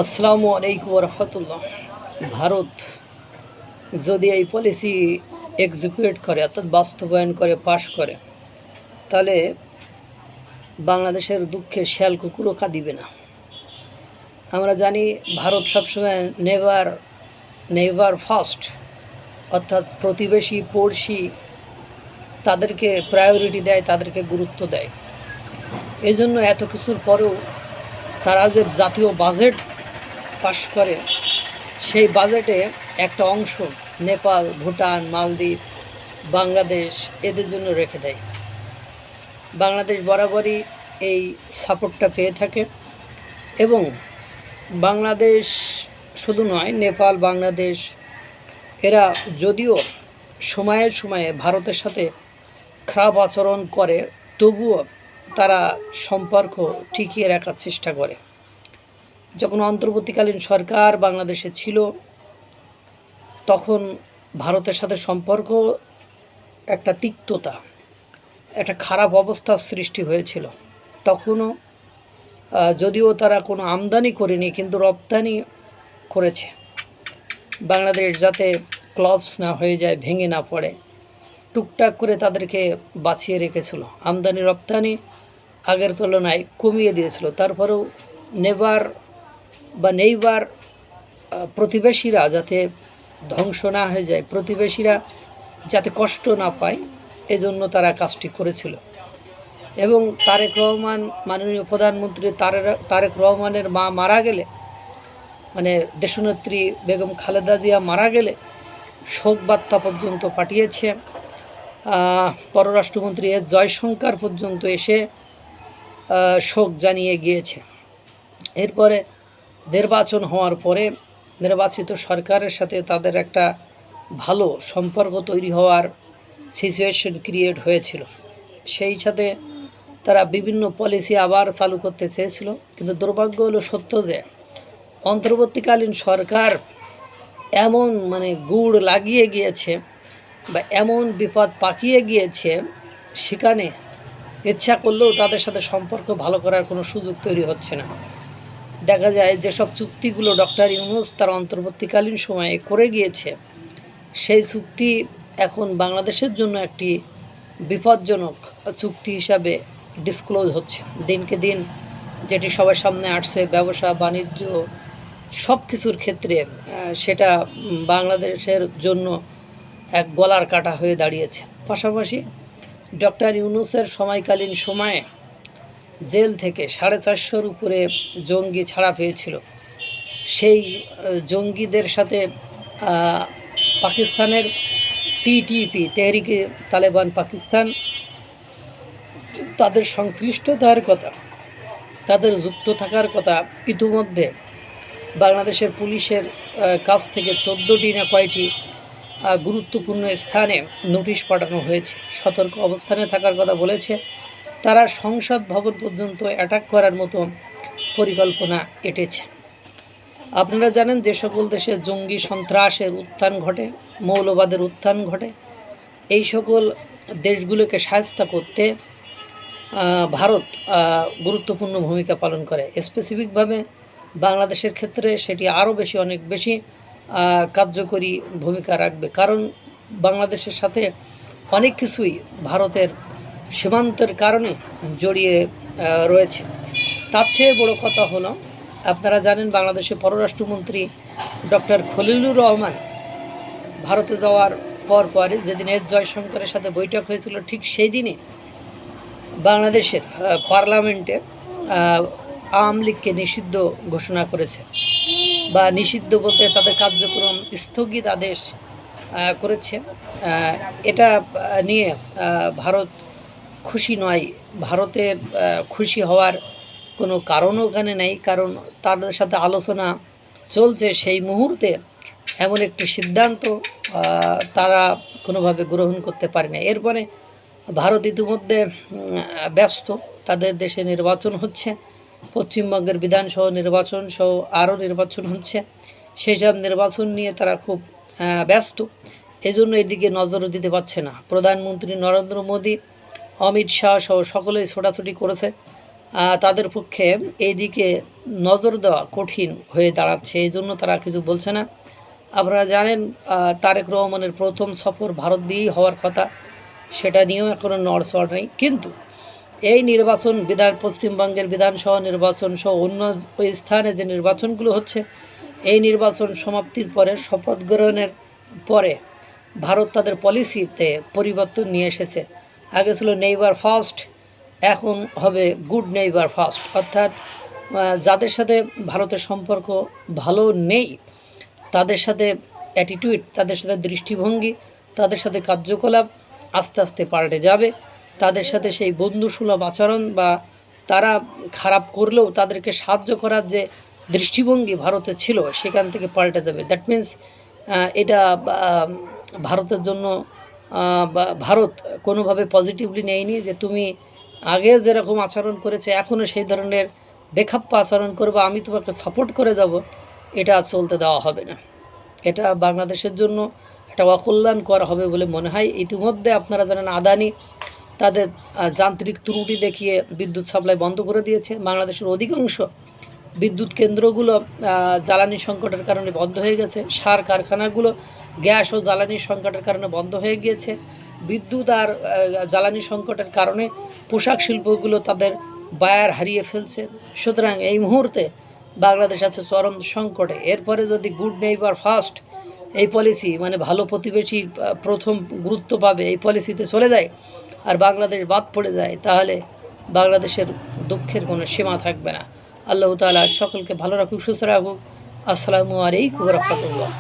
আসসালামু আলাইকুম রহমতুল্লাহ। ভারত যদি এই পলিসি এক্সিকিউট করে অর্থাৎ বাস্তবায়ন করে পাশ করে, তাহলে বাংলাদেশের দুঃখে শিয়াল কুকুরও কাঁদিবে না। আমরা জানি ভারত সবসময় নেভার নেভার ফার্স্ট, অর্থাৎ প্রতিবেশী পড়শি তাদেরকে প্রায়োরিটি দেয়, তাদেরকে গুরুত্ব দেয়। এই জন্য এত কিছুর পরেও তারা যে জাতীয় বাজেট পাশ করে, সেই বাজেটে একটা অংশ নেপাল, ভুটান, মালদ্বীপ, বাংলাদেশ এদের জন্য রেখে দেয়। বাংলাদেশ বরাবরই এই সাপোর্টটা পেয়ে থাকে এবং বাংলাদেশ শুধু নয়, নেপাল, বাংলাদেশ এরা যদিও সময়ে সময়ে ভারতের সাথে খারাপ আচরণ করে, তবুও তারা সম্পর্ক টিকিয়ে রাখার চেষ্টা করে। যখন অন্তর্বর্তীকালীন সরকার বাংলাদেশে ছিল, তখন ভারতের সাথে সম্পর্ক একটা তিক্ততা, একটা খারাপ অবস্থার সৃষ্টি হয়েছিল। তখনও যদিও তারা কোনো আমদানি করেনি, কিন্তু রপ্তানি করেছে। বাংলাদেশ যাতে ক্লপস না হয়ে যায়, ভেঙে না পড়ে, টুকটাক করে তাদেরকে বাঁচিয়ে রেখেছিল। আমদানি রপ্তানি আগের তুলনায় কমিয়ে দিয়েছিল। তারপরেও নেইবার প্রতিবেশীরা যাতে ধ্বংস না হয়ে যায়, প্রতিবেশীরা যাতে কষ্ট না পায়, এজন্য তারা কাজটি করেছিল। এবং তারেক রহমান, মাননীয় প্রধানমন্ত্রী তারেক রহমানের মা মারা গেলে, মানে দেশনেত্রী বেগম খালেদা জিয়া মারা গেলে শোক বার্তা পর্যন্ত পাঠিয়েছে। পররাষ্ট্রমন্ত্রী এস জয়শঙ্কর পর্যন্ত এসে শোক জানিয়ে গিয়েছে। এরপরে নির্বাচন হওয়ার পরে নির্বাচিত সরকারের সাথে তাদের একটা ভালো সম্পর্ক তৈরি হওয়ার সিচুয়েশন ক্রিয়েট হয়েছিল। সেই সাথে তারা বিভিন্ন পলিসি আবার চালু করতে চেয়েছিল, কিন্তু দুর্ভাগ্য হলো সত্য যে অন্তর্বর্তীকালীন সরকার এমন গুড় লাগিয়ে গিয়েছে বা এমন বিপদ পাকিয়ে গিয়েছে, সেখানে ইচ্ছা করলেও তাদের সাথে সম্পর্ক ভালো করার কোনো সুযোগ তৈরি হচ্ছে না। দেখা যায় যেসব চুক্তিগুলো ডক্টর ইউনূস তার অন্তর্বর্তীকালীন সময়ে করে গিয়েছে, সেই চুক্তি এখন বাংলাদেশের জন্য একটি বিপজ্জনক চুক্তি হিসাবে ডিসক্লোজ হচ্ছে দিনকে দিন। যেটি সবার সামনে আসছে, ব্যবসা বাণিজ্য সব কিছুর ক্ষেত্রে সেটা বাংলাদেশের জন্য এক গলার কাটা হয়ে দাঁড়িয়েছে। পাশাপাশি ডক্টর ইউনূসের সময়কালীন সময়ে জেল থেকে 450-র উপরে জঙ্গি ছাড়া পেয়েছিল। সেই জঙ্গিদের সাথে পাকিস্তানের টিটিপি, তেহরিকে তালেবান পাকিস্তান, তাদের সংশ্লিষ্টতার কথা, তাদের যুক্ত থাকার কথা ইতিমধ্যে বাংলাদেশের পুলিশের কাছ থেকে 14টি না কয়টি গুরুত্বপূর্ণ স্থানে নোটিশ পাঠানো হয়েছে। সতর্ক অবস্থানে থাকার কথা বলেছে। তারা সংসদ ভবন পর্যন্ত অ্যাটাক করার মতো পরিকল্পনা এঁটেছে। আপনারা জানেন যে সকল দেশে জঙ্গি সন্ত্রাসের উত্থান ঘটে, মৌলবাদের উত্থান ঘটে, এই সকল দেশগুলোকে সাহায্য করতে ভারত গুরুত্বপূর্ণ ভূমিকা পালন করে। স্পেসিফিকভাবে বাংলাদেশের ক্ষেত্রে সেটি আরও বেশি, অনেক বেশি কার্যকরী ভূমিকা রাখবে, কারণ বাংলাদেশের সাথে অনেক কিছুই ভারতের সীমান্তের কারণে জড়িয়ে রয়েছে। তার চেয়ে বড় কথা হলো, আপনারা জানেন বাংলাদেশের পররাষ্ট্রমন্ত্রী ডক্টর খলিলুর রহমান ভারতে যাওয়ার পরে যেদিন এস জয়শঙ্করের সাথে বৈঠক হয়েছিল, ঠিক সেই দিনে বাংলাদেশের পার্লামেন্টে আওয়ামী লীগকে নিষিদ্ধ ঘোষণা করেছে, বা নিষিদ্ধ বলতে তাদের কার্যক্রম স্থগিত আদেশ করেছে। এটা নিয়ে ভারত খুশি নয়। ভারতের খুশি হওয়ার কোনো কারণও ওখানে নেই, কারণ তাদের সাথে আলোচনা চলছে। সেই মুহূর্তে এমন একটি সিদ্ধান্ত তারা কোনোভাবে গ্রহণ করতে পারে না। এরপরে ভারত ইতিমধ্যে ব্যস্ত, তাদের দেশে নির্বাচন হচ্ছে, পশ্চিমবঙ্গের বিধানসভা নির্বাচন সহ আরও নির্বাচন হচ্ছে। সেই সব নির্বাচন নিয়ে তারা খুব ব্যস্ত, এজন্য এদিকে নজরও দিতে পারছে না। প্রধানমন্ত্রী নরেন্দ্র মোদী, অমিত শাহ সহ সকলেই ছোটাছুটি করেছে তাদের পক্ষে এই দিকে নজর দেওয়া কঠিন হয়ে দাঁড়াচ্ছে, এই জন্য তারা কিছু বলছে না। আপনারা জানেন তারেক রহমানের প্রথম সফর ভারত দিয়েই হওয়ার কথা, সেটা নিয়েও এখনও নড়চড় নেই। কিন্তু এই নির্বাচন পশ্চিমবঙ্গের বিধানসভা নির্বাচন সহ অন্য ওই স্থানে যে নির্বাচনগুলো হচ্ছে, এই নির্বাচন সমাপ্তির পরে শপথ গ্রহণের পরে ভারত তাদের পলিসিতে পরিবর্তন নিয়ে এসেছে। আগে ছিল নেইবার ফার্স্ট, এখন হবে গুড নেইবার ফার্স্ট, অর্থাৎ যাদের সাথে ভারতের সম্পর্ক ভালো নেই তাদের সাথে অ্যাটিটিউড, তাদের সাথে দৃষ্টিভঙ্গি, তাদের সাথে কার্যকলাপ আস্তে আস্তে পাল্টে যাবে। তাদের সাথে সেই বন্ধুসুলভ আচরণ বা তারা খারাপ করলেও তাদেরকে সাহায্য করার যে দৃষ্টিভঙ্গি ভারতে ছিল সেখান থেকে পাল্টে যাবে। দ্যাট মিন্স এটা ভারতের জন্য ভারত কোনোভাবে পজিটিভলি নেয়নি যে তুমি আগে যেরকম আচরণ করেছে এখনও সেই ধরনের বেখাপ্পা আচরণ করবে, আমি তোমাকে সাপোর্ট করে যাব, এটা চলতে দেওয়া হবে না। এটা বাংলাদেশের জন্য একটা অকল্যাণকর হবে বলে মনে হয়। ইতিমধ্যে আপনারা জানেন আদানি তাদের যান্ত্রিক ত্রুটি দেখিয়ে বিদ্যুৎ সাপ্লাই বন্ধ করে দিয়েছে। বাংলাদেশের অধিকাংশ বিদ্যুৎ কেন্দ্রগুলো জ্বালানি সংকটের কারণে বন্ধ হয়ে গেছে। সার কারখানাগুলো গ্যাস ও জ্বালানির সংকটের কারণে বন্ধ হয়ে গিয়েছে। বিদ্যুৎ আর জ্বালানি সংকটের কারণে পোশাক শিল্পগুলো তাদের বায়ার হারিয়ে ফেলছে। সুতরাং এই মুহূর্তে বাংলাদেশ আছে চরম সংকটে। এরপরে যদি গুড নেইবার ফার্স্ট এই পলিসি, মানে ভালো প্রতিবেশী প্রথম গুরুত্ব পাবে, এই পলিসিতে চলে যায় আর বাংলাদেশ বাদ পড়ে যায়, তাহলে বাংলাদেশের দুঃখের কোনো সীমা থাকবে না। আল্লাহ তাআলা সকলকে ভালো রাখুক, সুস্থ রাখুক। আসসালামু আলাইকুম ওয়া রাহমাতুল্লাহ।